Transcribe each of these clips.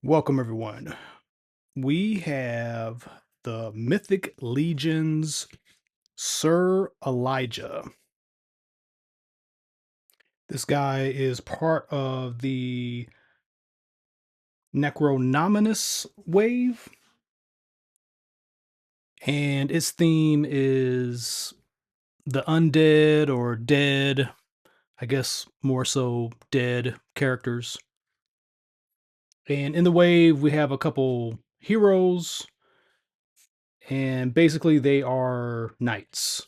Welcome, everyone. We have the Mythic Legions Sir Elijah. This guy is part of the Necronominus wave, and its theme is the undead or dead, I guess more so dead characters. And in the wave, we have a couple heroes, and basically they are knights.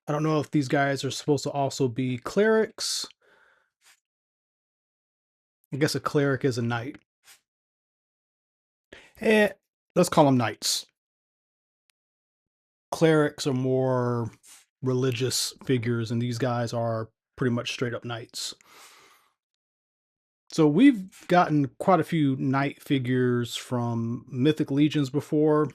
I don't know if these guys are supposed to also be clerics. I guess a cleric is a knight. Eh, let's call them knights. Clerics are more religious figures, and these guys are pretty much straight up knights. So we've gotten quite a few knight figures from Mythic Legions before.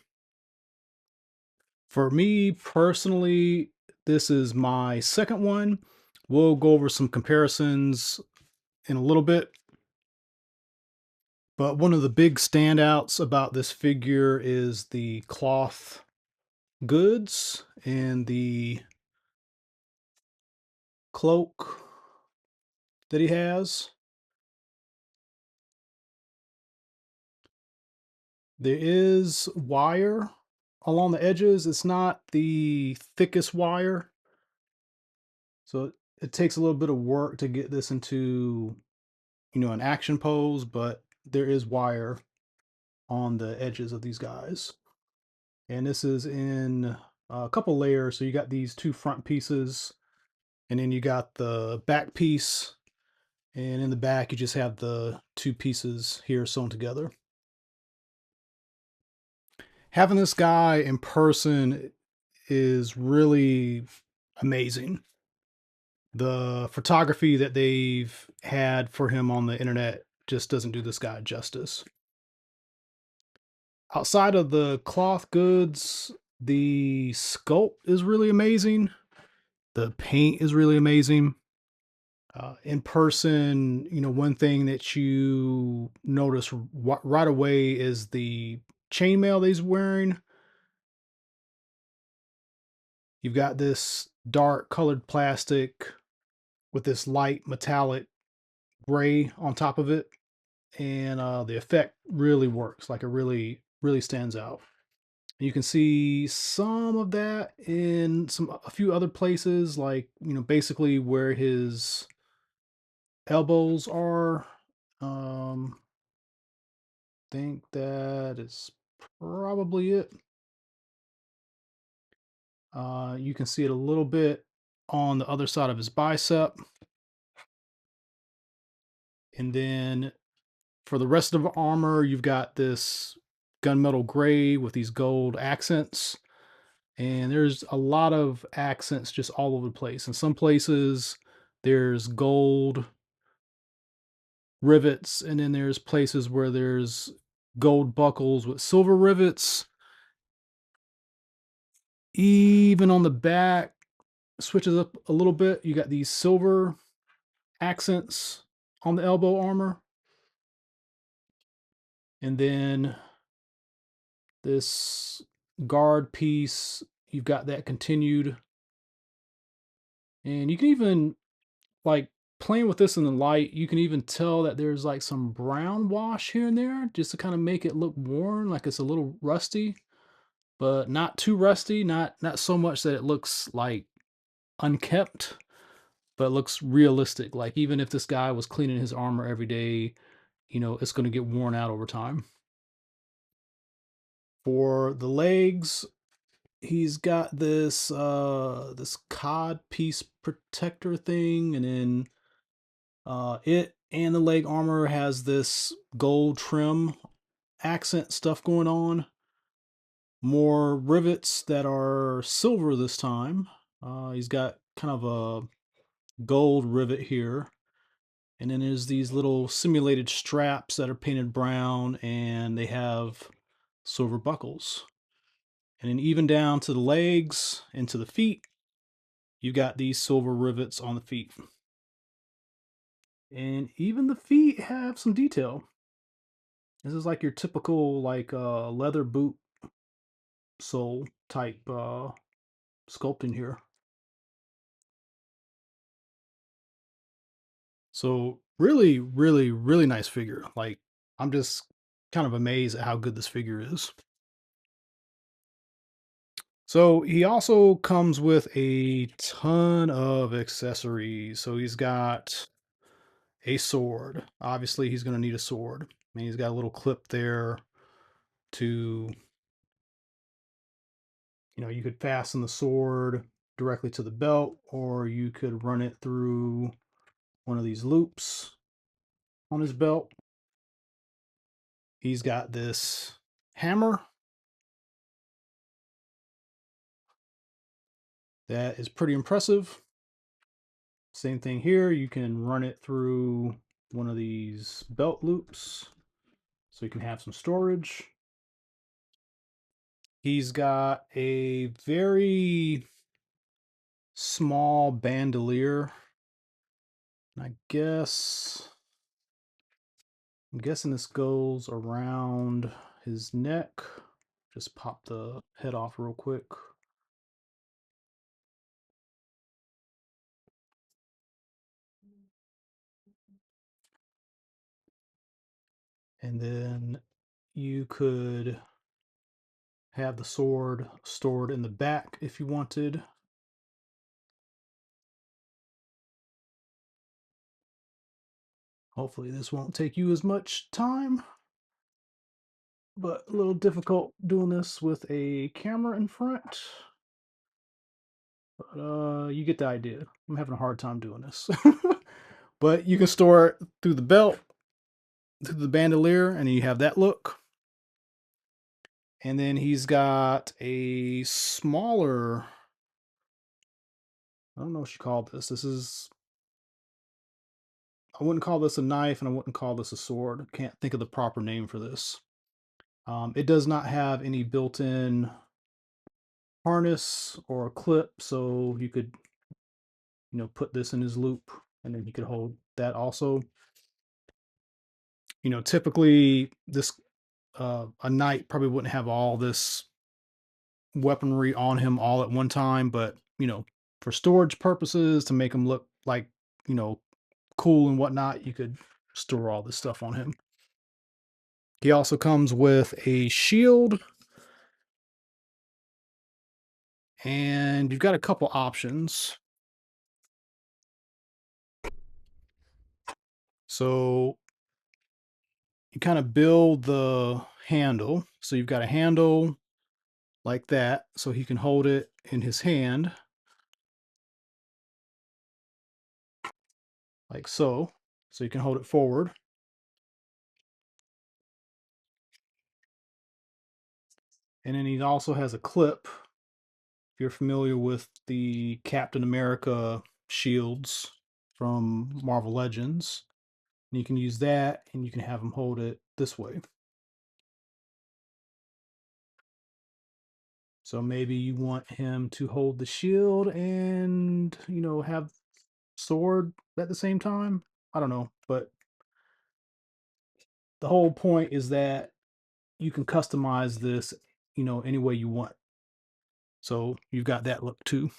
For me personally, this is my second one. We'll go over some comparisons in a little bit. But one of the big standouts about this figure is the cloth goods and the cloak that he has. There is wire along the edges. It's not the thickest wire, so it takes a little bit of work to get this into, an action pose, but there is wire on the edges of these guys. And this is in a couple layers. So you got these two front pieces, and then you got the back piece, and in the back you just have the two pieces here sewn together. Having this guy in person is really amazing. The photography that they've had for him on the internet just doesn't do this guy justice. Outside of the cloth goods, the sculpt is really amazing. The paint is really amazing. In person, one thing that you notice right away is the chainmail that he's wearing. You've got this dark colored plastic with this light metallic gray on top of it, and the effect really works. Like, it really stands out. You can see some of that in a few other places, like, basically where his elbows are. Think that is probably it. You can see it a little bit on the other side of his bicep. And then for the rest of the armor, you've got this gunmetal gray with these gold accents. And there's a lot of accents just all over the place. In some places, there's gold rivets, and then there's places where there's gold buckles with silver rivets. Even on the back, switches up a little bit. You got these silver accents on the elbow armor. And then this guard piece, you've got that continued. And you can even, like, playing with this in the light, you can even tell that there's like some brown wash here and there just to kind of make it look worn, like it's a little rusty, but not too rusty, not so much that it looks like unkept, but it looks realistic. Like, even if this guy was cleaning his armor every day, it's going to get worn out over time. For the legs, he's got this cod piece protector thing, and then it and the leg armor has this gold trim accent stuff going on. More rivets that are silver this time. He's got kind of a gold rivet here. And then there's these little simulated straps that are painted brown, and they have silver buckles. And then even down to the legs and to the feet, you got these silver rivets on the feet. And even the feet have some detail. This is like your typical like leather boot sole type sculpting here. So really, really, really nice figure. Like I'm just kind of amazed at how good this figure is. So he also comes with a ton of accessories. So he's got a sword. Obviously, he's going to need a sword. I mean, he's got a little clip there to, you could fasten the sword directly to the belt, or you could run it through one of these loops on his belt. He's got this hammer that is pretty impressive. Same thing here. You can run it through one of these belt loops so you can have some storage. He's got a very small bandolier. I'm guessing this goes around his neck. Just pop the head off real quick. And then you could have the sword stored in the back if you wanted. Hopefully this won't take you as much time, but a little difficult doing this with a camera in front. But you get the idea. I'm having a hard time doing this. But you can store it through the belt, through the bandolier, and you have that look. And then he's got a smaller, I don't know what you call this. I wouldn't call this a knife and I wouldn't call this a sword. I can't think of the proper name for this. It does not have any built-in harness or a clip, so you could, put this in his loop and then he could hold that also. Typically this a knight probably wouldn't have all this weaponry on him all at one time, but for storage purposes to make him look like, you know, cool and whatnot, you could store all this stuff on him. He also comes with a shield, and you've got a couple options. So you kind of build the handle. So you've got a handle like that, so he can hold it in his hand, like so. So you can hold it forward. And then he also has a clip. If you're familiar with the Captain America shields from Marvel Legends, and you can use that and you can have him hold it this way. So maybe you want him to hold the shield and, have sword at the same time. I don't know, but the whole point is that you can customize this, any way you want. So you've got that look too.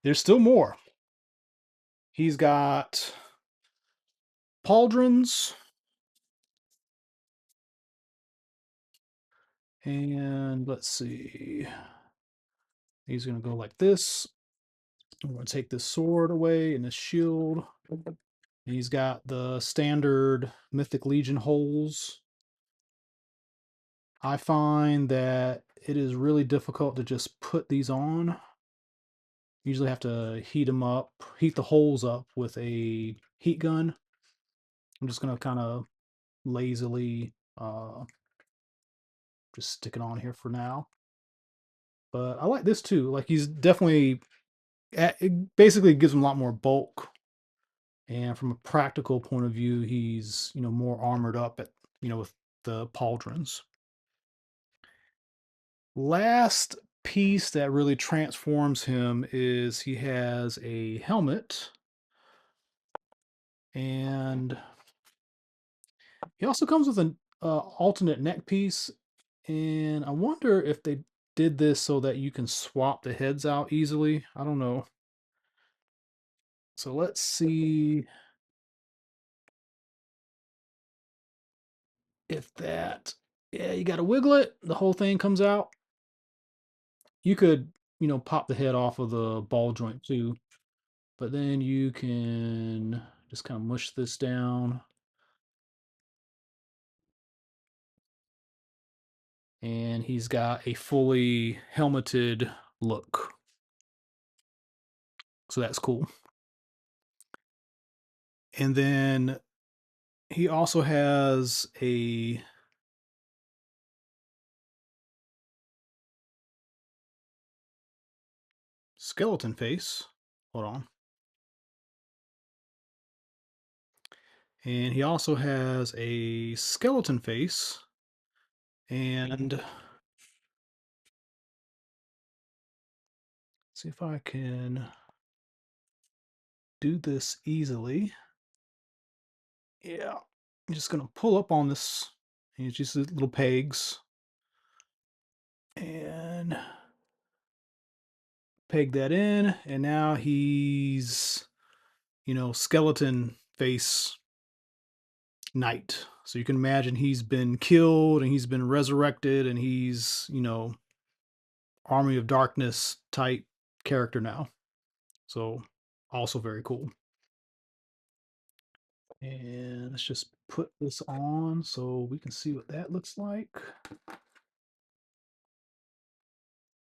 There's still more. He's got pauldrons, and let's see. He's going to go like this. I'm going to take this sword away and this shield. He's got the standard Mythic Legion holes. I find that it is really difficult to just put these on. You usually have to heat the holes up with a heat gun. I'm just going to kind of lazily just stick it on here for now. But I like this too. Like he's definitely, it basically gives him a lot more bulk. And from a practical point of view, he's, more armored up with the pauldrons. Last piece that really transforms him is he has a helmet. And he also comes with an alternate neck piece, and I wonder if they did this so that you can swap the heads out easily. I don't know. So let's see if that. Yeah, you got to wiggle it. The whole thing comes out. You could, pop the head off of the ball joint too, but then you can just kind of mush this down, and he's got a fully helmeted look. So that's cool. And then he also has a skeleton face. Hold on. And he also has a skeleton face. And see if I can do this easily. Yeah. I'm just going to pull up on this. It's just little pegs. And peg that in. And now he's, skeleton face knight. So you can imagine he's been killed and he's been resurrected and he's, Army of Darkness type character now. So also very cool. And let's just put this on so we can see what that looks like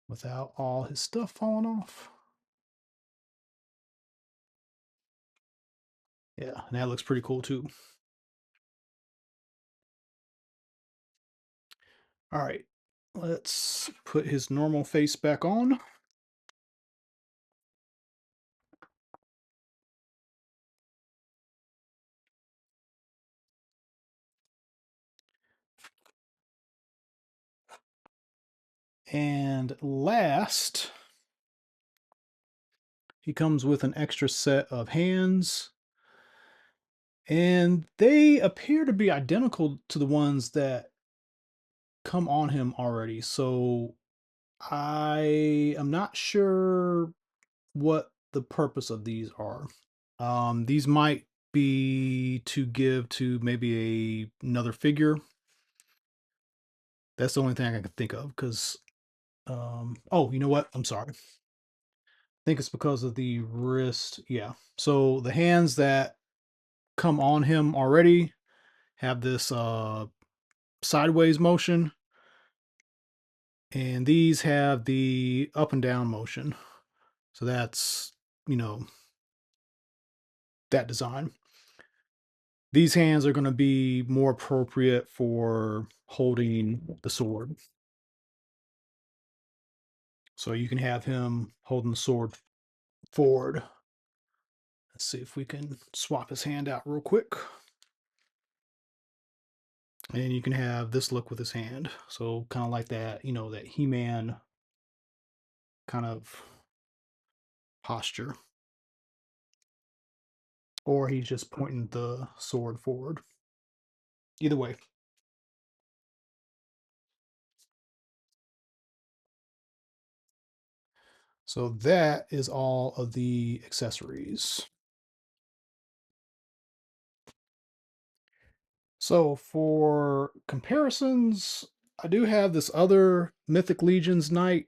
without all his stuff falling off. Yeah, and that looks pretty cool too. All right, let's put his normal face back on. And last, he comes with an extra set of hands. And they appear to be identical to the ones that come on him already. So I am not sure what the purpose of these are. These might be to give to maybe another figure. That's the only thing I can think of because oh, you know what? I'm sorry. I think it's because of the wrist. Yeah. So the hands that come on him already have this sideways motion, and these have the up and down motion. So that's, you know, that design. These hands are going to be more appropriate for holding the sword. So you can have him holding the sword forward. Let's see if we can swap his hand out real quick. And you can have this look with his hand. So kind of like that, that He-Man kind of posture. Or he's just pointing the sword forward. Either way. So that is all of the accessories. So for comparisons, I do have this other Mythic Legions Knight.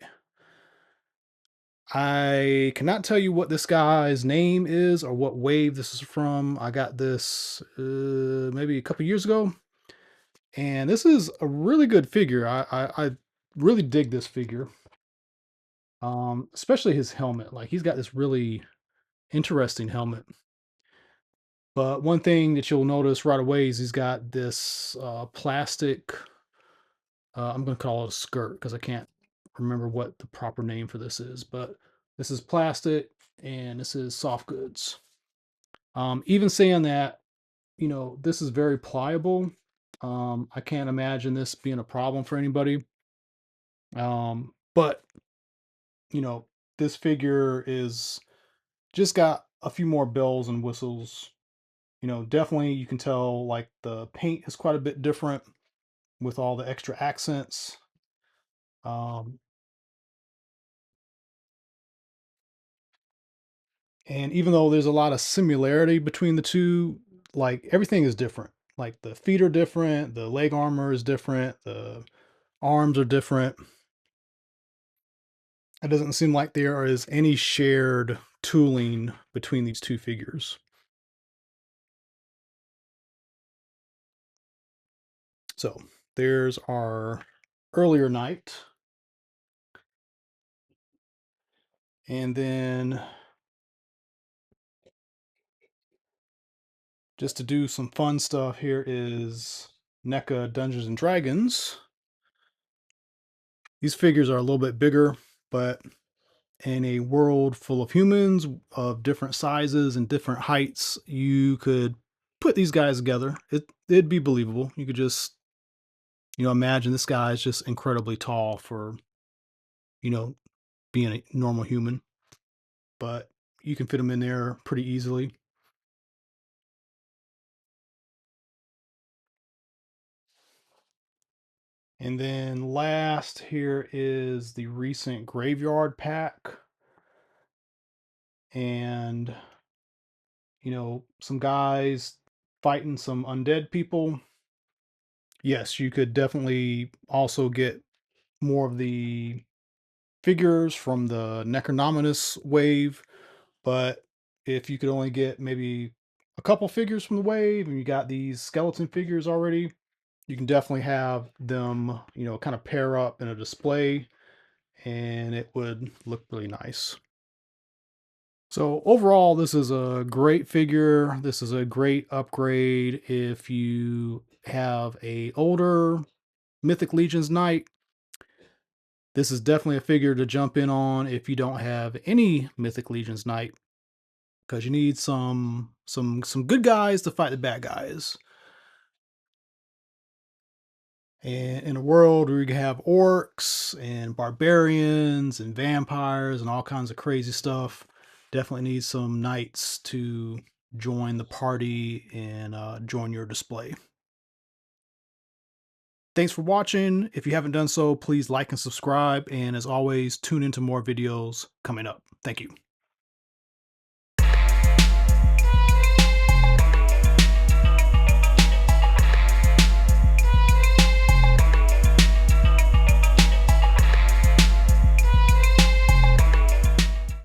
I cannot tell you what this guy's name is or what wave this is from. I got this maybe a couple years ago, and this is a really good figure. I really dig this figure, especially his helmet. Like he's got this really interesting helmet. But one thing that you'll notice right away is he's got this plastic. I'm going to call it a skirt because I can't remember what the proper name for this is. But this is plastic and this is soft goods. Even saying that, this is very pliable. I can't imagine this being a problem for anybody. But you know, this figure is just got a few more bells and whistles Definitely you can tell like the paint is quite a bit different with all the extra accents. Um, and even though there's a lot of similarity between the two, like everything is different. Like the feet are different, the leg armor is different, the arms are different. It doesn't seem like there is any shared tooling between these two figures. So there's our earlier knight. And then just to do some fun stuff, here is NECA Dungeons and Dragons. These figures are a little bit bigger, but in a world full of humans of different sizes and different heights, you could put these guys together. It'd be believable. You could just, imagine this guy is just incredibly tall for, you know, being a normal human, but you can fit him in there pretty easily. And then last here is the recent Graveyard pack. And, some guys fighting some undead people. Yes, you could definitely also get more of the figures from the Necronominus wave. But if you could only get maybe a couple figures from the wave and you got these skeleton figures already, you can definitely have them, kind of pair up in a display and it would look really nice. So overall, this is a great figure. This is a great upgrade if you have a older Mythic Legions Knight. This is definitely a figure to jump in on if you don't have any Mythic Legions Knight, because you need some good guys to fight the bad guys. And in a world where you have orcs and barbarians and vampires and all kinds of crazy stuff, definitely need some knights to join the party and join your display. Thanks for watching. If you haven't done so, please like and subscribe. And as always, tune into more videos coming up. Thank you.